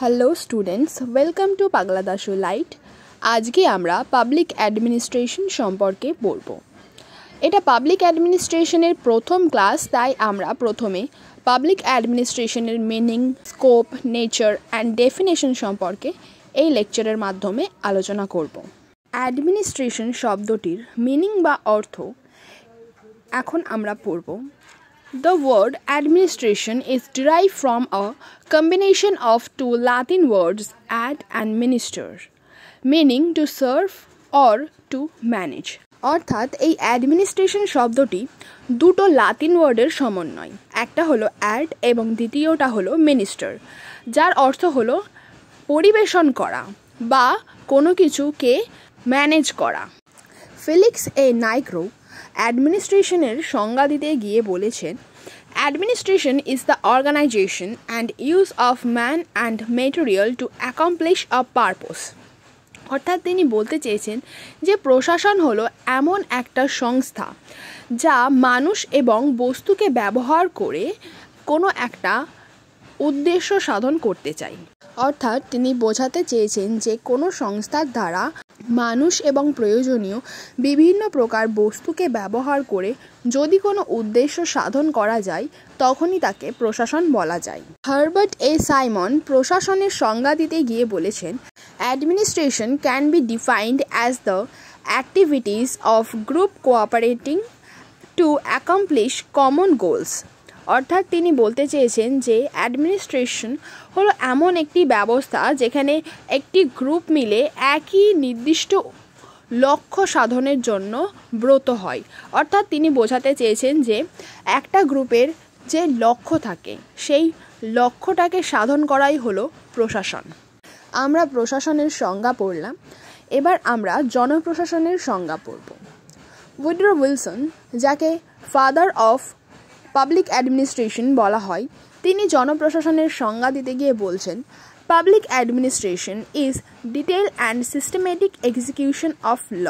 Hello students, welcome to পাগলা Dashu light. আজকে আমরা পাবলিক অ্যাডমিনিস্ট্রেশন সম্পর্কে পড়ব। এটা পাবলিক অ্যাডমিনিস্ট্রেশনের প্রথম ক্লাস, তাই আমরা প্রথমে পাবলিক অ্যাডমিনিস্ট্রেশনের meaning, scope, nature and definition সম্পর্কে এই লেকচারের মাধ্যমে আলোচনা করব। অ্যাডমিনিস্ট্রেশন শব্দটির মিনিং বা অর্থ এখন আমরা পড়ব। The word administration is derived from a combination of two Latin words ad and minister, meaning to serve or to manage. অর্থাৎ এই অ্যাডমিনিস্ট্রেশন শব্দটি দুটো লাতিন ওয়ার্ডের সমন্বয়। একটা হলো অ্যাড এবং দ্বিতীয়টা হলো মিনিস্টার, যার অর্থ হলো পরিবেশন করা বা কোনো কিছুকে ম্যানেজ করা। ফেলিক্স এ নাইগ্রো অ্যাডমিনিস্ট্রেশনের সংজ্ঞা দিতে গিয়ে বলেছেন, Administration is the organization and use of man and material to accomplish a purpose. অর্থাৎ তিনি বলতে চেয়েছেন যে প্রশাসন হলো এমন একটা সংস্থা যা মানুষ এবং বস্তুকে ব্যবহার করে কোনো একটা উদ্দেশ্য সাধন করতে চায়। অর্থাৎ তিনি বোঝাতে চেয়েছেন যে কোনো সংস্থার দ্বারা মানুষ এবং প্রয়োজনীয় বিভিন্ন প্রকার বস্তুকে ব্যবহার করে যদি কোনো উদ্দেশ্য সাধন করা যায় তখনই তাকে প্রশাসন বলা যায়। হার্বার্ট এ সাইমন প্রশাসনের সংজ্ঞা দিতে গিয়ে বলেছেন, administration can be defined as the activities of group cooperating two accomplish common goals. অর্থাৎ তিনি বলতে চেয়েছেন যে অ্যাডমিনিস্ট্রেশন হলো এমন একটি ব্যবস্থা যেখানে একটি গ্রুপ মিলে একই নির্দিষ্ট লক্ষ্য সাধনের জন্য ব্রত হয়। অর্থাৎ তিনি বোঝাতে চেয়েছেন যে একটা গ্রুপের যে লক্ষ্য থাকে সেই লক্ষ্যটাকে সাধন করাই হলো প্রশাসন। আমরা প্রশাসনের সংজ্ঞা পড়লাম, এবার আমরা জনপ্রশাসনের সংজ্ঞা পড়ব। উইড্রো উইলসন, যাকে ফাদার অফ পাবলিক অ্যাডমিনিস্ট্রেশন বলা হয়, তিনি জনপ্রশাসনের সংজ্ঞা দিতে গিয়ে বলছেন, public administration is detail and systematic execution of law.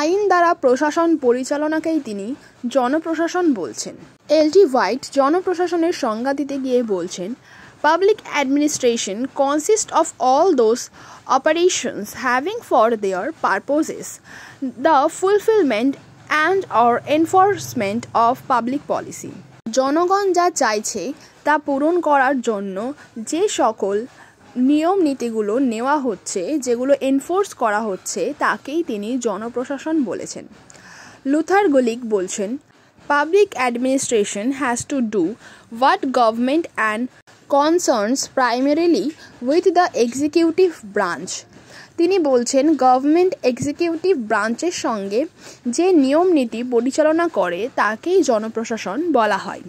আইন দ্বারা প্রশাসন পরিচালনাকেই তিনি জনপ্রশাসন বলছেন। এল.টি. হোয়াইট জনপ্রশাসনের সংজ্ঞা দিতে গিয়ে বলছেন, public administration consist of all those operations having for their purposes the fulfilment and or enforcement of public policy. জনগণ যা চাইছে তা পূরণ করার জন্য যে সকল নিয়ম নীতিগুলো নেওয়া হচ্ছে, যেগুলো এনফোর্স করা হচ্ছে, তাকেই তিনি জনপ্রশাসন বলেছেন। লুথার গুলিক বলছেন, public administration has to do what government and concerns primarily with the executive branch. তিনি বলছেন গভর্নমেন্ট এক্সিকিউটিভ ব্রাঞ্চের সঙ্গে যে নিয়ম নীতি পরিচালনা করে তাকেই জনপ্রশাসন বলা হয়।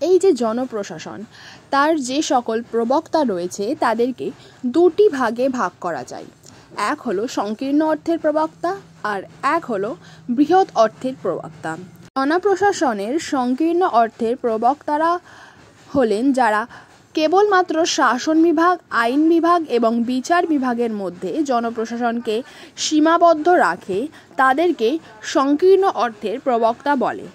এই যে জনপ্রশাসন, তার যে সকল প্রবক্তা রয়েছে তাদেরকে দুটি ভাগে ভাগ করা যায়। এক হলো সংকীর্ণ অর্থের প্রবক্তা আর এক হলো বৃহৎ অর্থের প্রবক্তা। জনপ্রশাসনের সংকীর্ণ অর্থের প্রবক্তারা হলেন যারা কেবলমাত্র শাসন বিভাগ, আইন বিভাগ এবং বিচার বিভাগের মধ্যে জনপ্রশাসনকে সীমাবদ্ধ রাখে, তাদেরকে সংকীর্ণ অর্থের প্রবক্তা বলে।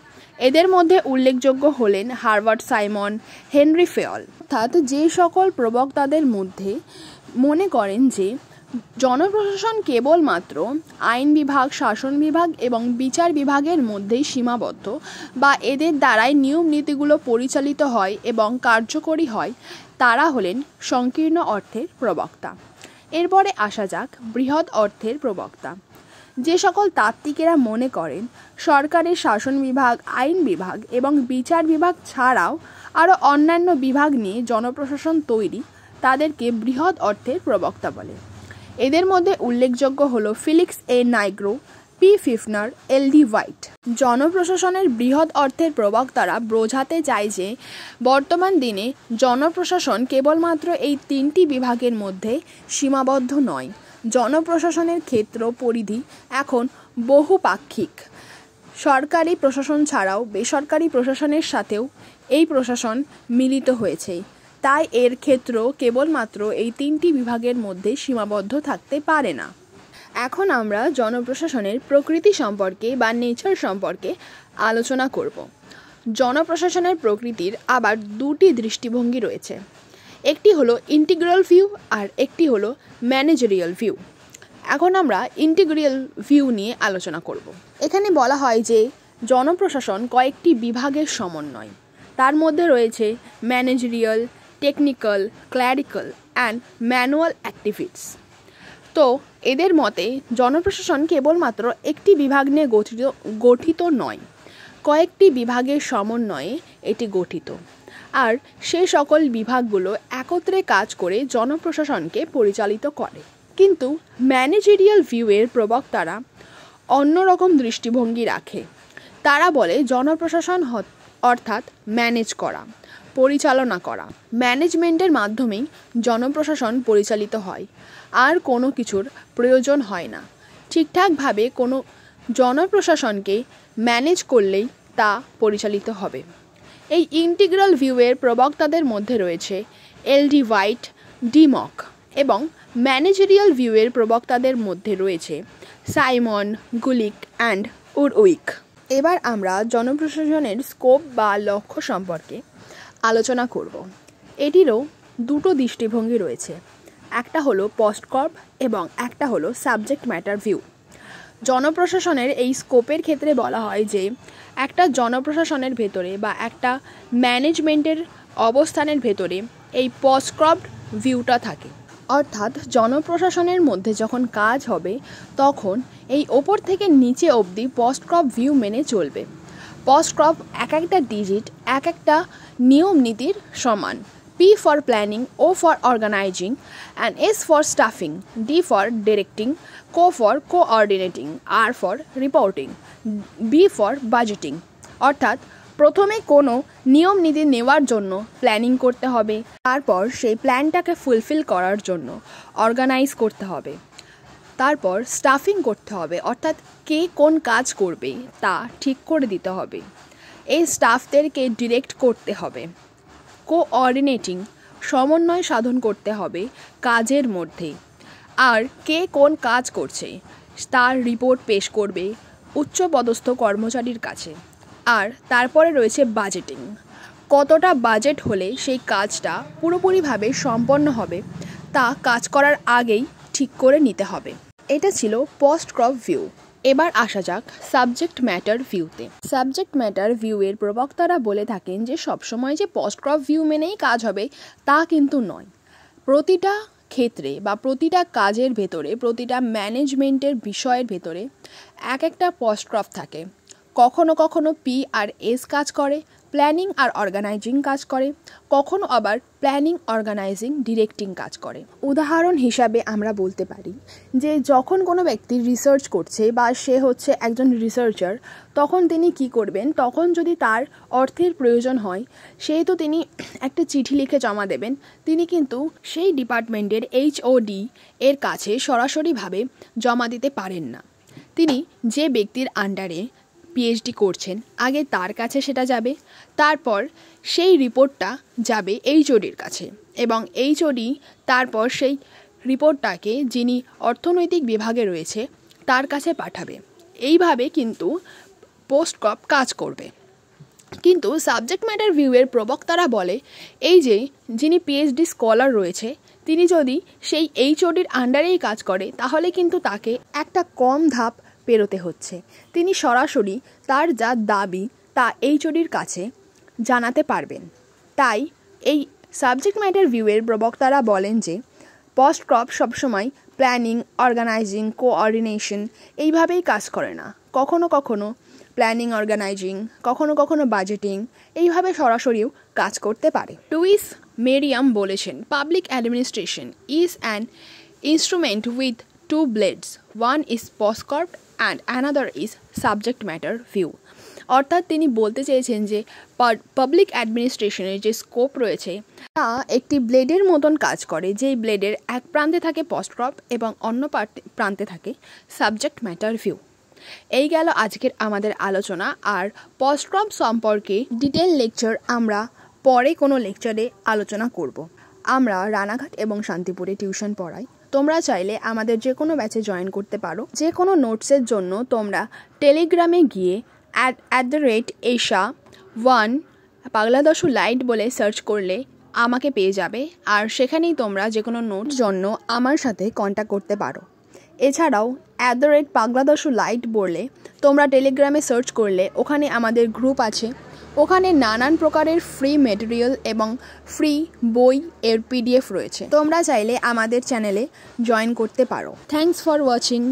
এদের মধ্যে উল্লেখযোগ্য হলেন হার্বার্ট সাইমন, হেনরি ফেয়ল। অর্থাৎ যে সকল প্রবক্তাদের মধ্যে মনে করেন যে জনপ্রশাসন কেবলমাত্র আইন বিভাগ, শাসন বিভাগ এবং বিচার বিভাগের মধ্যেই সীমাবদ্ধ বা এদের দ্বারাই নিয়ম নীতিগুলো পরিচালিত হয় এবং কার্যকরী হয়, তারা হলেন সংকীর্ণ অর্থের প্রবক্তা। এরপরে আসা যাক বৃহৎ অর্থের প্রবক্তা। যে সকল তাত্ত্বিকেরা মনে করেন সরকারের শাসন বিভাগ, আইন বিভাগ এবং বিচার বিভাগ ছাড়াও আরও অন্যান্য বিভাগ নিয়ে জনপ্রশাসন তৈরি, তাদেরকে বৃহৎ অর্থের প্রবক্তা বলে। এদের মধ্যে উল্লেখযোগ্য হলো ফেলিক্স এ নাইগ্রো, পি. ফিফনার, এল.ডি. হোয়াইট। জনপ্রশাসনের বৃহৎ অর্থের প্রবক্তারা বোঝাতে চায় যে বর্তমান দিনে জনপ্রশাসন কেবলমাত্র এই তিনটি বিভাগের মধ্যে সীমাবদ্ধ নয়। জনপ্রশাসনের ক্ষেত্র পরিধি এখন বহুপাক্ষিক। সরকারি প্রশাসন ছাড়াও বেসরকারি প্রশাসনের সাথেও এই প্রশাসন মিলিত হয়েছে, তাই এর ক্ষেত্র কেবলমাত্র এই তিনটি বিভাগের মধ্যে সীমাবদ্ধ থাকতে পারে না। এখন আমরা জনপ্রশাসনের প্রকৃতি সম্পর্কে বা নেচার সম্পর্কে আলোচনা করব। জনপ্রশাসনের প্রকৃতির আবার দুটি দৃষ্টিভঙ্গি রয়েছে। একটি হলো ইন্টিগ্রাল ভিউ আর একটি হলো ম্যানেজারিয়াল ভিউ। এখন আমরা ইন্টিগ্রাল ভিউ নিয়ে আলোচনা করব। এখানে বলা হয় যে জনপ্রশাসন কয়েকটি বিভাগের সমন্বয়। তার মধ্যে রয়েছে managerial, technical, clerical and manual activities. তো এদের মতে জনপ্রশাসন কেবলমাত্র একটি বিভাগ নিয়ে গঠিত নয়, কয়েকটি বিভাগের সমন্বয়ে এটি গঠিত, আর সে সকল বিভাগগুলো একত্রে কাজ করে জনপ্রশাসনকে পরিচালিত করে। কিন্তু ম্যানেজারিয়াল ভিউয়ের প্রবক্তারা অন্যরকম দৃষ্টিভঙ্গি রাখে। তারা বলে জনপ্রশাসন অর্থাৎ ম্যানেজ করা, পরিচালনা করা। ম্যানেজমেন্টের মাধ্যমেই জনপ্রশাসন পরিচালিত হয়, আর কোনো কিছুর প্রয়োজন হয় না। ঠিকঠাকভাবে কোনো জনপ্রশাসনকে ম্যানেজ করলেই তা পরিচালিত হবে। এই ইন্টিগ্রাল ভিউয়ের প্রবক্তাদের মধ্যে রয়েছে এল.ডি. White, মক, এবং ম্যানেজারিয়াল ভিউয়ের প্রবক্তাদের মধ্যে রয়েছে সাইমন, গুলিক অ্যান্ড উরউইক। এবার আমরা জনপ্রশাসনের স্কোপ বা লক্ষ্য সম্পর্কে আলোচনা করব। এটিরও দুটো দৃষ্টিভঙ্গি রয়েছে, একটা হলো পোস্টকর্প এবং একটা হলো সাবজেক্ট ম্যাটার ভিউ। জনপ্রশাসনের এই স্কোপের ক্ষেত্রে বলা হয় যে একটা জনপ্রশাসনের ভেতরে বা একটা ম্যানেজমেন্টের অবস্থানের ভেতরে এই পোস্টকর্প ভিউটা থাকে। অর্থাৎ জনপ্রশাসনের মধ্যে যখন কাজ হবে তখন এই ওপর থেকে নিচে অবধি পোস্টকর্প ভিউ মেনে চলবে। পোস্টকর্প এক একটা ডিজিট এক একটা নিয়ম নীতির সমান। P for planning, O for organizing, and S for staffing, D for directing, Co for coordinating, R for reporting, B for budgeting। অর্থাৎ প্রথমে কোনো নিয়ম নীতি নেওয়ার জন্য প্ল্যানিং করতে হবে, তারপর সেই প্ল্যানটাকে ফুলফিল করার জন্য অর্গানাইজ করতে হবে, তারপর স্টাফিং করতে হবে, অর্থাৎ কে কোন কাজ করবে তা ঠিক করে দিতে হবে, এই স্টাফদেরকে ডিরেক্ট করতে হবে, কোঅর্ডিনেটিং সমন্বয় সাধন করতে হবে কাজের মধ্যে, আর কে কোন কাজ করছে তার রিপোর্ট পেশ করবে উচ্চপদস্থ কর্মচারীর কাছে। আর তারপরে রয়েছে বাজেটিং, কতটা বাজেট হলে সেই কাজটা পুরোপুরিভাবে সম্পন্ন হবে তা কাজ করার আগেই ঠিক করে নিতে হবে। এটা ছিল পোস্টকর্প ভিউ। এবার আসা যাক সাবজেক্ট ম্যাটার ভিউতে। সাবজেক্ট ম্যাটার ভিউয়ের প্রবক্তারা বলে থাকেন যে সবসময় যে পোস্টকর্প ভিউ মেনেই কাজ হবে তা কিন্তু নয়। প্রতিটা ক্ষেত্রে বা প্রতিটা কাজের ভেতরে, প্রতিটা ম্যানেজমেন্টের বিষয়ের ভেতরে এক একটা পোস্টকর্প থাকে। কখনো কখনো পি আর এস কাজ করে, প্ল্যানিং আর অর্গানাইজিং কাজ করে, কখনো আবার প্ল্যানিং, অর্গানাইজিং, ডিরেক্টিং কাজ করে। উদাহরণ হিসাবে আমরা বলতে পারি যে যখন কোনো ব্যক্তি রিসার্চ করছে বা সে হচ্ছে একজন রিসার্চার, তখন তিনি কি করবেন, তখন যদি তার অর্থের প্রয়োজন হয় সেহেতু তিনি একটা চিঠি লিখে জমা দেবেন। তিনি কিন্তু সেই ডিপার্টমেন্টের HOD এর কাছে সরাসরিভাবে জমা দিতে পারেন না। তিনি যে ব্যক্তির আন্ডারে PhD করছেন আগে তার কাছে সেটা যাবে, তারপর সেই রিপোর্টটা যাবে HODর কাছে, এবং HOD তারপর সেই রিপোর্টটাকে যিনি অর্থনৈতিক বিভাগে রয়েছে তার কাছে পাঠাবে। এইভাবে কিন্তু পোস্টকর্প কাজ করবে। কিন্তু সাবজেক্ট ম্যাটার ভিউয়ের প্রবক্তারা বলে এই যে যিনি PhD স্কলার রয়েছে তিনি যদি সেই HODর আন্ডারেই কাজ করে তাহলে কিন্তু তাকে একটা কম ধাপ পেরোতে হচ্ছে। তিনি সরাসরি তার যা দাবি তা HODর কাছে জানাতে পারবেন। তাই এই সাবজেক্ট ম্যাটার ভিউয়ের প্রবক্তারা বলেন যে পোস্টকর্প সবসময় প্ল্যানিং, অর্গানাইজিং, কোঅর্ডিনেশন এইভাবেই কাজ করে না। কখনো কখনো প্ল্যানিং, অর্গানাইজিং, কখনো কখনো বাজেটিং এইভাবে সরাসরিও কাজ করতে পারে। লুইস মেরিয়াম বলেছেন, public administration is an instrument with two blades, one is postcorp and another is subject matter view। অর্থাৎ তিনি বলতে চেয়েছেন যে পাবলিক অ্যাডমিনিস্ট্রেশনের যে স্কোপ রয়েছে তা একটি ব্লেডের মতন কাজ করে, যেই ব্লেডের এক প্রান্তে থাকে পোস্টকর্প এবং অন্য প্রান্তে থাকে সাবজেক্ট ম্যাটার ভিউ। এই গেল আজকের আমাদের আলোচনা। আর পোস্টকর্প সম্পর্কে ডিটেল লেকচার আমরা পরে কোনো লেকচারে আলোচনা করব। আমরা রানাঘাট এবং শান্তিপুরে টিউশন পড়াই। তোমরা চাইলে আমাদের যে কোনো ব্যাচে জয়েন করতে পারো। যে কোনো নোটসের জন্য তোমরা টেলিগ্রামে গিয়ে @ASHA1 পাগলাদাসু লাইট বলে সার্চ করলে আমাকে পেয়ে যাবে, আর সেখানেই তোমরা যে কোনো নোট জন্য আমার সাথে কন্ট্যাক্ট করতে পারো। এছাড়াও @পাগলাদাসু লাইট বললে তোমরা টেলিগ্রামে সার্চ করলে ওখানে আমাদের গ্রুপ আছে। ওখানে নানান প্রকারের ফ্রি মেটেরিয়াল এবং ফ্রি বই এর PDF রয়েছে। তোমরা চাইলে আমাদের চ্যানেলে জয়েন করতে পারো। Thanks for watching.